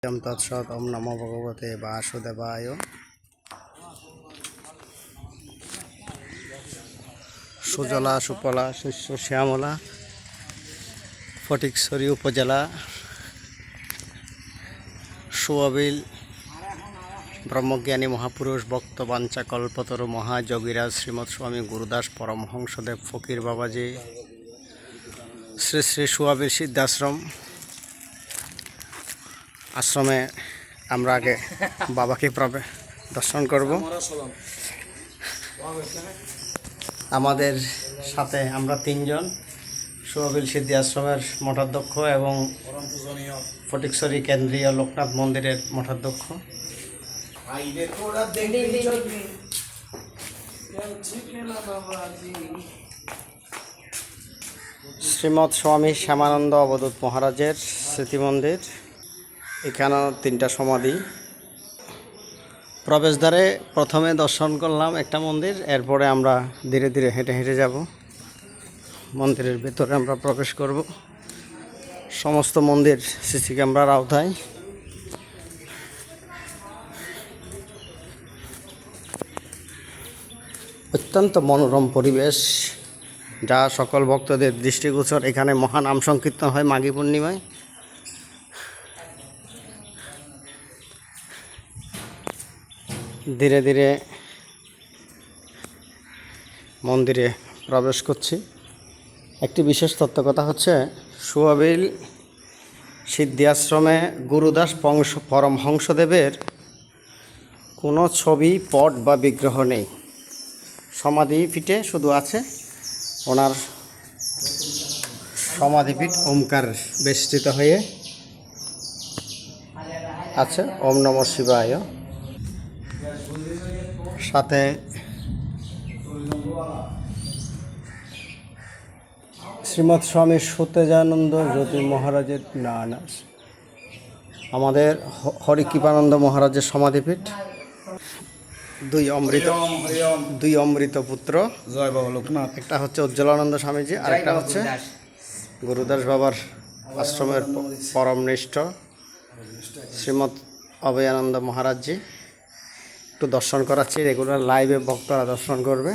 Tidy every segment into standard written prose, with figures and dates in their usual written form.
তৎসৎ। ওম নমো ভগবতে বাসুদেবায়। সুজলা সুফলা শস্য শ্যামলা ফটিকছড়ি উপজেলা সুয়াবিল ব্রহ্মজ্ঞানী মহাপুরুষ ভক্ত বাঞ্ছা কল্পতরু মহাযোগীরাজ শ্রীমৎ স্বামী গুরুদাস পরমহংসদেব ফকির বাবাজি শ্রী শ্রী সুয়াবিল সিদ্ধাশ্রম আশ্রমে আমরা আগে বাবাকে দর্শন করব। আমাদের সাথে আমরা তিনজন সুয়াবিল সিদ্ধি আশ্রমের মঠাধ্যক্ষ এবং ফটিকছড়ি কেন্দ্রীয় লোকনাথ মন্দিরের মঠাধ্যক্ষ। শ্রীমৎ স্বামী শ্যামানন্দ অবধূত মহারাজের স্মৃতি মন্দির। এখানেও 3টা সমাধি। প্রবেশদ্বারে প্রথমে দর্শন করলাম একটা মন্দির, এরপরে আমরা ধীরে ধীরে হেঁটে হেঁটে যাব মন্দিরের ভেতরে। আমরা প্রবেশ করব। সমস্ত মন্দির সিসি ক্যামেরার আওতায়। অত্যন্ত মনোরম পরিবেশ, যা সকল ভক্তদের দৃষ্টিগোচর। এখানে মহানাম সংকীর্তন হয় মাঘী পূর্ণিমায়। ধীরে ধীরে মন্দিরে প্রবেশ করছি। একটি বিশেষ তথ্য কথা হচ্ছে, সুয়াবিল সিদ্ধি আশ্রমে গুরুদাস পরমহংসদেবের কোনো ছবি, পট বা বিগ্রহ নেই। সমাধিপীঠে শুধু আছে ওনার সমাধিপীঠ ওমকার বেষ্টিত হয়ে আছে। ওম নমঃ শিবায়। সাথে শ্রীমৎ স্বামী সত্যজানন্দ জ্যোতি মহারাজের আমাদের হরিকৃপানন্দ মহারাজের সমাধিপীঠ। দুই অমৃত পুত্র, জয় বাবা লোকনাথ। একটা হচ্ছে উজ্জ্বলানন্দ স্বামীজি, আর একটা হচ্ছে গুরুদাস বাবার আশ্রমের পরমনিষ্ঠ শ্রীমৎ অভয়ানন্দ মহারাজজি। একটু দর্শন করাচ্ছি, রেগুলার লাইভে ভক্তরা দর্শন করবে।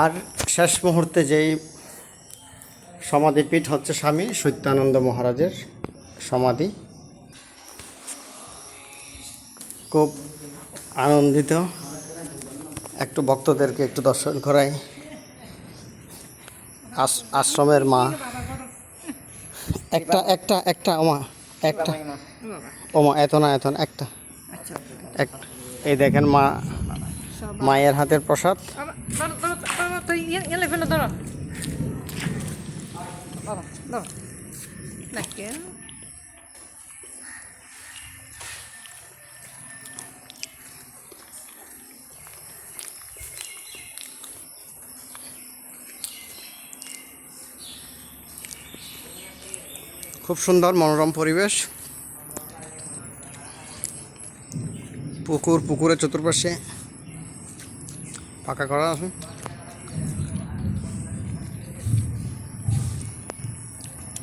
আর শেষ মুহূর্তে যেই সমাধিপীঠ হচ্ছে স্বামী সত্যানন্দ মহারাজের সমাধি। খুব আনন্দিত, একটু ভক্তদেরকে একটু দর্শন করাই। আশ্রমের মা একটা ওমা এত না একটা এই দেখেন মায়ের হাতের প্রসাদ। খুব সুন্দর মনোরম পরিবেশ। পুকুরের চতুর্পাশে পাকা করা আছে।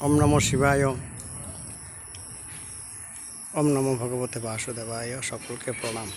ওম নমঃ শিবায়। ওম নমো ভগবতে বাসুদেবায়। সকলকে প্রণাম।